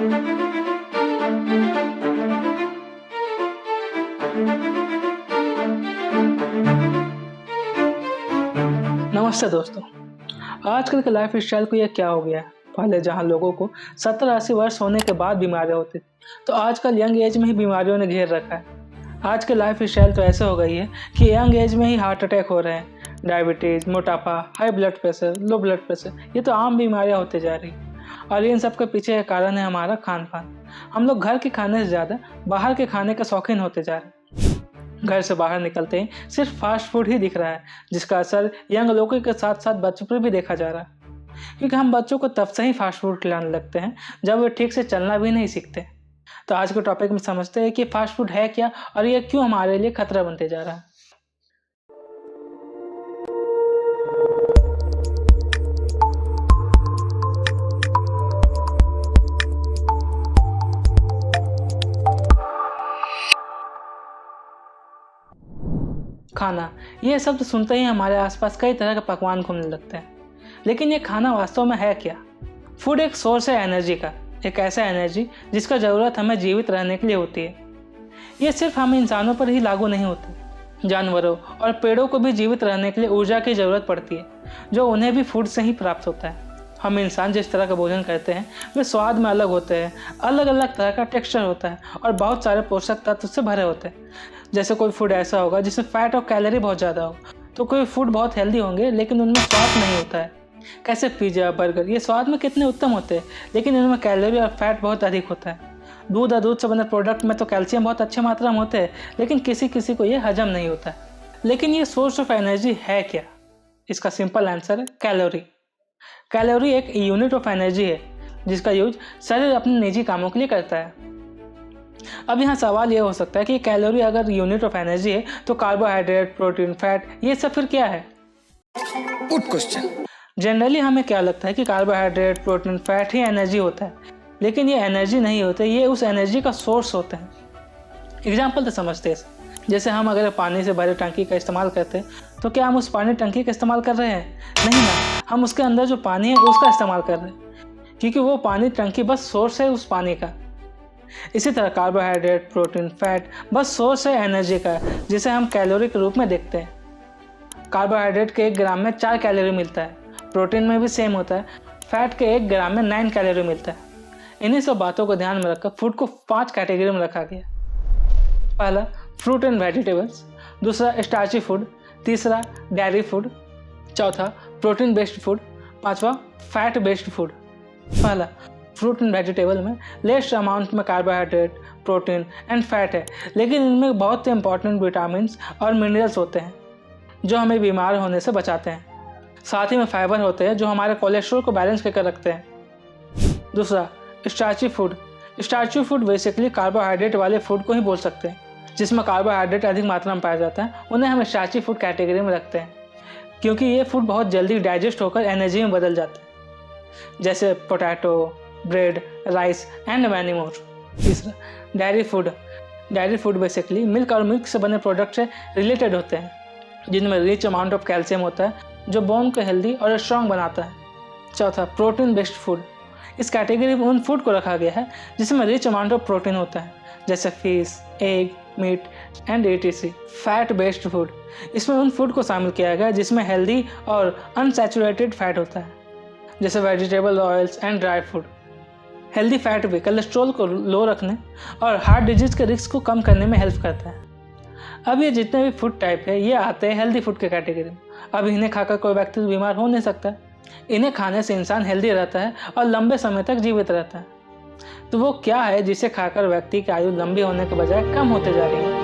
नमस्ते दोस्तों। आजकल के लाइफ स्टाइल को ये क्या हो गया है। पहले जहाँ लोगों को 70-80 वर्ष होने के बाद बीमारियाँ होती थी, तो आजकल यंग एज में ही बीमारियों ने घेर रखा है। आज के लाइफ स्टाइल तो ऐसे हो गई है कि यंग एज में ही हार्ट अटैक हो रहे हैं, डायबिटीज़, मोटापा, high blood pressure, low blood pressure, ये तो आम बीमारियाँ होते जा रही। और इन सब के पीछे का कारण है हमारा खान पान। हम लोग घर के खाने से ज़्यादा बाहर के खाने के शौकीन होते जा रहे हैं। घर से बाहर निकलते ही सिर्फ फास्ट फूड ही दिख रहा है, जिसका असर यंग लोगों के साथ साथ बच्चों पर भी देखा जा रहा है। क्योंकि हम बच्चों को तब से ही फास्ट फूड खिलाने लगते हैं जब वे ठीक से चलना भी नहीं सीखते। तो आज के टॉपिक में समझते हैं कि फास्ट फूड है क्या और यह क्यों हमारे लिए खतरा बनते जा रहा है। खाना, ये शब्द सुनते ही हमारे आसपास कई तरह के पकवान घूमने लगते हैं, लेकिन ये खाना वास्तव में है क्या? फूड एक सोर्स है एनर्जी का, एक ऐसा एनर्जी जिसका ज़रूरत हमें जीवित रहने के लिए होती है। ये सिर्फ हम इंसानों पर ही लागू नहीं होती, जानवरों और पेड़ों को भी जीवित रहने के लिए ऊर्जा की ज़रूरत पड़ती है, जो उन्हें भी फूड से ही प्राप्त होता है। हम इंसान जिस तरह का भोजन करते हैं वे स्वाद में अलग होते हैं, अलग अलग तरह का टेक्सचर होता है और बहुत सारे पोषक तत्व से भरे होते हैं। जैसे कोई फूड ऐसा होगा जिसमें फैट और कैलोरी बहुत ज़्यादा हो, तो कोई फूड बहुत हेल्दी होंगे लेकिन उनमें स्वाद नहीं होता है। कैसे पिज़्ज़ा, बर्गर, ये स्वाद में कितने उत्तम होते हैं, लेकिन इनमें कैलोरी और फैट बहुत अधिक होता है। दूध और दूध से बने प्रोडक्ट में तो कैल्शियम बहुत अच्छे मात्रा में होते हैं, लेकिन किसी किसी को ये हजम नहीं होता है। लेकिन ये सोर्स ऑफ एनर्जी है क्या? इसका सिंपल आंसर है कैलोरी। कैलोरी एक यूनिट ऑफ एनर्जी है जिसका यूज शरीर अपने निजी कामों के लिए करता है। अब यहाँ सवाल ये हो सकता है कि कैलोरी अगर यूनिट ऑफ एनर्जी है तो कार्बोहाइड्रेट, प्रोटीन, फैट, ये सब फिर क्या है? Good question. जनरली हमें क्या लगता है कि कार्बोहाइड्रेट, प्रोटीन, फैट ही एनर्जी होता है, लेकिन ये एनर्जी नहीं होते, ये उस एनर्जी का सोर्स होते हैं। एग्जाम्पल तो समझते हैं, जैसे हम अगर पानी से भरे टंकी का इस्तेमाल करते हैं तो क्या हम उस पानी टंकी का इस्तेमाल कर रहे हैं? नहीं ना, हम उसके अंदर जो पानी है उसका इस्तेमाल कर रहे हैं, क्योंकि वो पानी टंकी बस सोर्स है उस पानी का। इसी तरह कार्बोहाइड्रेट, प्रोटीन, फैट बस सोर्स है एनर्जी का, जिसे हम कैलोरी के रूप में देखते हैं। कार्बोहाइड्रेट के 1 ग्राम में 4 कैलोरी मिलता है, प्रोटीन में भी सेम होता है, फैट के 1 ग्राम में 9 कैलोरी मिलता है। इन्हीं सब बातों को ध्यान में रखकर फूड को 5 कैटेगरी में रखा गया। पहला फ्रूट एंड वेजिटेबल्स, दूसरा स्टार्ची फूड, तीसरा डेयरी फूड, चौथा प्रोटीन बेस्ड फूड, पांचवा फैट बेस्ड फूड। पहला फ्रूट एंड वेजिटेबल में लेस अमाउंट में कार्बोहाइड्रेट, प्रोटीन एंड फैट है, लेकिन इनमें बहुत से इंपॉर्टेंट विटामिन और मिनरल्स होते हैं जो हमें बीमार होने से बचाते हैं। साथ ही में फाइबर होते हैं जो हमारे कोलेस्ट्रॉल को बैलेंस करके रखते हैं। दूसरा starchy food. Starchy food basically carbohydrate वाले फूड को ही बोल सकते हैं, जिसमें कार्बोहाइड्रेट अधिक मात्रा में पाया जाता है, उन्हें हम स्टार्ची फूड कैटेगरी में रखते हैं, क्योंकि ये फूड बहुत जल्दी डाइजेस्ट होकर एनर्जी में बदल जाते हैं, जैसे potato, bread, rice and many more. तीसरा dairy food. Dairy food basically milk और मिल्क से बने प्रोडक्ट से रिलेटेड होते हैं, जिनमें रिच अमाउंट ऑफ कैल्शियम होता है जो बोन को हेल्दी और स्ट्रॉन्ग बनाता है। चौथा प्रोटीन बेस्ड फूड। इस कैटेगरी में उन फूड को रखा गया है जिसमें रिच अमाउंट ऑफ प्रोटीन होता है, जैसे fish, egg, meat and etc। Fat based food. इसमें उन फूड को शामिल किया गया जिसमें हेल्दी और अनसैचुरेटेड फैट होता है, जैसे vegetable oils and dry food. Healthy fat भी कोलेस्ट्रॉल को लो रखने और हार्ट डिजीज के रिस्क को कम करने में हेल्प करता है। अब ये जितने भी फूड टाइप है ये आते हैं हेल्दी फूड के कैटेगरी में। अब इन्हें खाकर कोई व्यक्ति बीमार हो नहीं सकता। इन्हें खाने से इंसान हेल्दी रहता है और लंबे समय तक जीवित रहता है। तो वो क्या है जिसे खाकर व्यक्ति की आयु लंबी होने के बजाय कम होते जा रही है?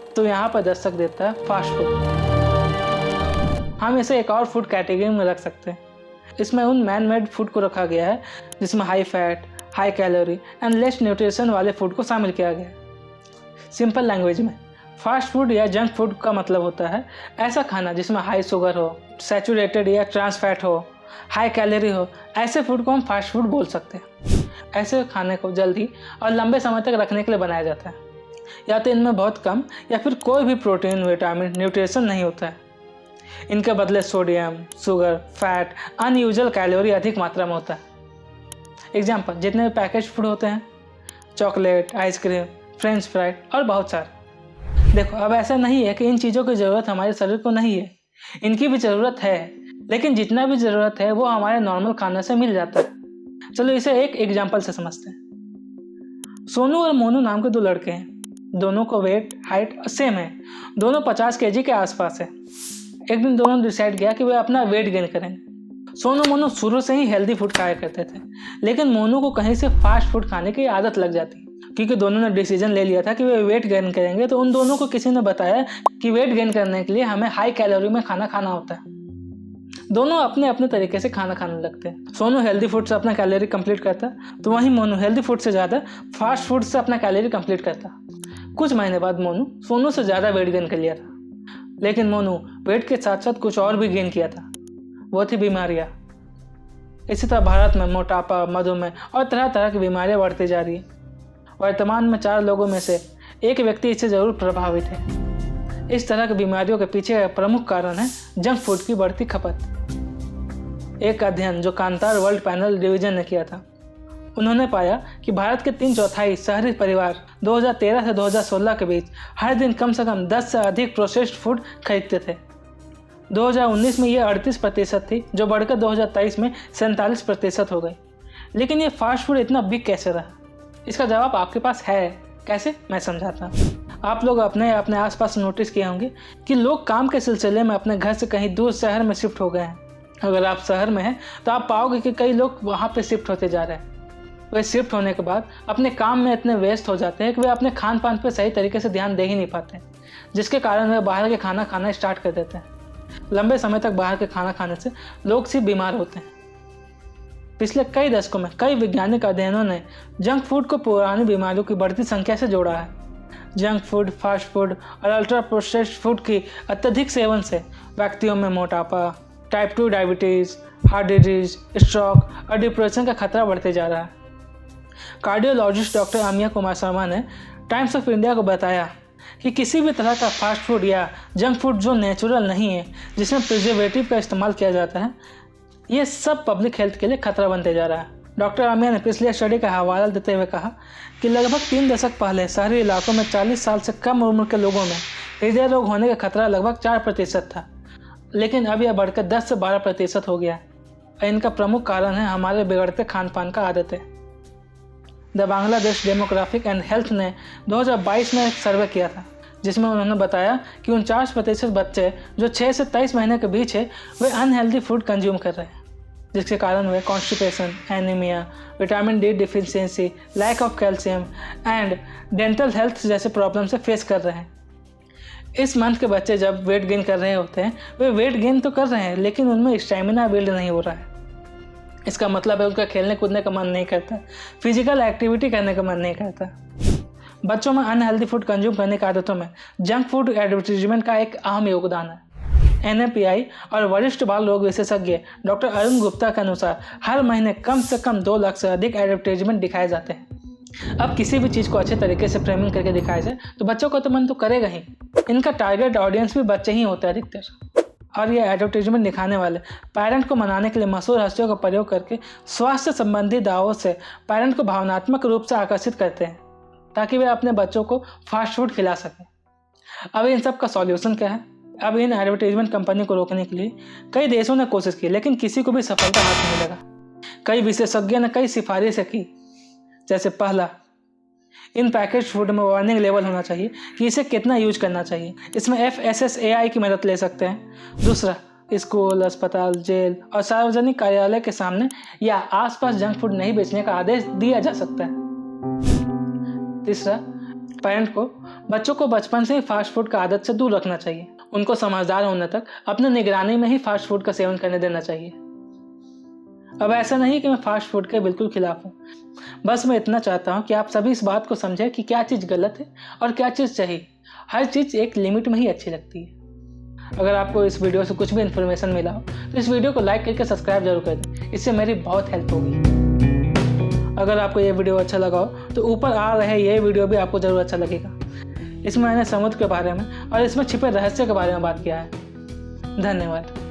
तो यहाँ पर दस्तक देता है फास्ट फूड। हम इसे एक और फूड कैटेगरी में रख सकते हैं। इसमें उन मैन मेड फूड को रखा गया है जिसमें high fat, high calorie and less nutrition वाले फूड को शामिल किया गया है। सिंपल लैंग्वेज में फास्ट फूड या जंक फूड का मतलब होता है ऐसा खाना जिसमें हाई शुगर हो, सैचुरेटेड या ट्रांस फैट हो, हाई कैलोरी हो। ऐसे फूड को हम फास्ट फूड बोल सकते हैं। ऐसे खाने को जल्दी और लंबे समय तक रखने के लिए बनाया जाता है। या तो इनमें बहुत कम या फिर कोई भी प्रोटीन, विटामिन, न्यूट्रिशन नहीं होता है। इनके बदले sodium, sugar, fat, unusual calorie अधिक मात्रा में होता है। एग्जाम्पल, जितने भी पैकेज फूड होते हैं, चॉकलेट, आइसक्रीम, फ्रेंच फ्राइड और बहुत सारे। देखो, अब ऐसा नहीं है कि इन चीज़ों की ज़रूरत हमारे शरीर को नहीं है, इनकी भी ज़रूरत है, लेकिन जितना भी ज़रूरत है वो हमारे नॉर्मल खाने से मिल जाता है। चलो इसे एक एग्जाम्पल से समझते हैं। सोनू और मोनू नाम के दो लड़के हैं। दोनों को वेट, हाइट सेम है, दोनों 50 kg के आसपास है। एक दिन दोनों डिसाइड किया कि वे अपना वेट गेन करेंगे। सोनू मोनू शुरू से ही हेल्दी फूड खाया करते थे, लेकिन मोनू को कहीं से फास्ट फूड खाने की आदत लग जाती, क्योंकि दोनों ने डिसीजन ले लिया था कि वे वेट गेन करेंगे। तो उन दोनों को किसी ने बताया कि वेट गेन करने के लिए हमें हाई कैलोरी में खाना खाना होता है। दोनों अपने अपने तरीके से खाना खाने लगते हैं। सोनू हेल्दी फूड से अपना कैलोरी कंप्लीट करता, तो वहीं मोनू हेल्दी फूड से ज़्यादा फास्ट फूड से अपना कैलोरी कंप्लीट करता। कुछ महीने बाद मोनू सोनू से ज़्यादा वेट गेन कर लिया था, लेकिन मोनू वेट के साथ साथ कुछ और भी गेन किया था, वो थी बीमारियाँ। इसी तरह भारत में मोटापा, मधुमेह और तरह तरह की बीमारियाँ बढ़ती जा रही है। वर्तमान में 4 लोगों में से एक व्यक्ति इससे ज़रूर प्रभावित है। इस तरह की बीमारियों के पीछे का प्रमुख कारण है जंक फूड की बढ़ती खपत। एक अध्ययन जो कांतार वर्ल्ड पैनल डिवीजन ने किया था, उन्होंने पाया कि भारत के 3/4 शहरी परिवार 2013 से 2016 के बीच हर दिन कम से कम 10 से अधिक प्रोसेस्ड फूड खरीदते थे। 2019 में ये 38% थी, जो बढ़कर 2023 में 47% हो गई। लेकिन ये फास्ट फूड इतना बिग कैसे रहा? इसका जवाब आपके पास है। कैसे? मैं समझाता हूँ। आप लोग अपने आसपास नोटिस किए होंगे कि लोग काम के सिलसिले में अपने घर से कहीं दूर शहर में शिफ्ट हो गए हैं। अगर आप शहर में हैं तो आप पाओगे कि कई लोग वहाँ पे शिफ्ट होते जा रहे हैं। वे शिफ्ट होने के बाद अपने काम में इतने व्यस्त हो जाते हैं कि वे अपने खान पान पर सही तरीके से ध्यान दे ही नहीं पाते, जिसके कारण वे बाहर के खाना खाना स्टार्ट कर देते हैं। लंबे समय तक बाहर के खाना खाने से लोग सिर्फ बीमार होते हैं। पिछले कई दशकों में कई वैज्ञानिक अध्ययनों ने जंक फूड को पुरानी बीमारियों की बढ़ती संख्या से जोड़ा है। जंक फूड, फास्ट फूड और अल्ट्रा प्रोसेस्ड फूड की अत्यधिक सेवन से व्यक्तियों में मोटापा, type 2 diabetes, heart disease, stroke और डिप्रेशन का खतरा बढ़ते जा रहा है। कार्डियोलॉजिस्ट डॉक्टर अमिया कुमार शर्मा ने टाइम्स ऑफ इंडिया को बताया कि किसी भी तरह का फास्ट फूड या जंक फूड जो नेचुरल नहीं है, जिसमें प्रिजर्वेटिव का इस्तेमाल किया जाता है, ये सब पब्लिक हेल्थ के लिए खतरा बनते जा रहा है। डॉक्टर अमिया ने पिछले स्टडी का हवाला देते हुए कहा कि लगभग 3 दशक पहले शहरी इलाकों में 40 साल से कम उम्र के लोगों में हृदय रोग होने का खतरा लगभग 4% था, लेकिन अब यह बढ़कर 10 से 12% हो गया है। इनका प्रमुख कारण है हमारे बिगड़ते खान पान का आदतें। The Bangladesh demographic and health ने 2022 में एक सर्वे किया था, जिसमें उन्होंने बताया कि 49% बच्चे जो 6 से 23 महीने के बीच है, वे अनहेल्दी फूड कंज्यूम कर रहे हैं, जिसके कारण वे constipation, anaemia, vitamin D deficiency, lack of calcium and dental health जैसे प्रॉब्लम से फेस कर रहे हैं। इस मंथ के बच्चे जब वेट गेन कर रहे होते हैं, वे वेट गेन तो कर रहे हैं, लेकिन उनमें स्टैमिना बिल्ड नहीं हो रहा है। इसका मतलब है उनका खेलने कूदने का मन नहीं करता, फिजिकल एक्टिविटी करने का मन नहीं करता। बच्चों में अनहेल्दी फूड कंज्यूम करने की आदतों में जंक फूड एडवर्टीजमेंट का एक अहम योगदान है। NAPI और वरिष्ठ बाल रोग विशेषज्ञ डॉक्टर अरुण गुप्ता के अनुसार हर महीने कम से कम 2 लाख से अधिक एडवर्टीजमेंट दिखाए जाते हैं। अब किसी भी चीज़ को अच्छे तरीके से फ्रेमिंग करके दिखाया जाए तो बच्चों को तो मन तो करेगा ही। इनका टारगेट ऑडियंस भी बच्चे ही होते हैं अधिकतर। और ये एडवर्टीजमेंट दिखाने वाले पेरेंट को मनाने के लिए मशहूर हस्तियों का प्रयोग करके स्वास्थ्य संबंधी दावों से पेरेंट को भावनात्मक रूप से आकर्षित करते हैं, ताकि वे अपने बच्चों को फास्ट फूड खिला सकें। अब इन सब का सॉल्यूशन क्या है? अब इन एडवर्टीजमेंट कंपनी को रोकने के लिए कई देशों ने कोशिश की, लेकिन किसी को भी सफलता हाथ नहीं लगा। कई विशेषज्ञों ने कई सिफारिशें की, जैसे पहला, इन पैकेज फूड में वार्निंग लेवल होना चाहिए कि इसे कितना यूज करना चाहिए। इसमें FSSAI की मदद ले सकते हैं। दूसरा, स्कूल, अस्पताल, जेल और सार्वजनिक कार्यालय के सामने या आसपास जंक फूड नहीं बेचने का आदेश दिया जा सकता है। तीसरा, पेरेंट को बच्चों को बचपन से ही फास्ट फूड का आदत से दूर रखना चाहिए। उनको समझदार होने तक अपने निगरानी में ही फास्ट फूड का सेवन करने देना चाहिए। अब ऐसा नहीं कि मैं फास्ट फूड के बिल्कुल खिलाफ हूँ, बस मैं इतना चाहता हूँ कि आप सभी इस बात को समझें कि क्या चीज़ गलत है और क्या चीज़ सही। हर चीज़ एक लिमिट में ही अच्छी लगती है। अगर आपको इस वीडियो से कुछ भी इन्फॉर्मेशन मिला हो तो इस वीडियो को लाइक करके सब्सक्राइब जरूर कर दें, इससे मेरी बहुत हेल्प होगी। अगर आपको ये वीडियो अच्छा लगा हो तो ऊपर आ रहे ये वीडियो भी आपको ज़रूर अच्छा लगेगा। इसमें मैंने समुद्र के बारे में और इसमें छिपे रहस्य के बारे में बात किया है। धन्यवाद।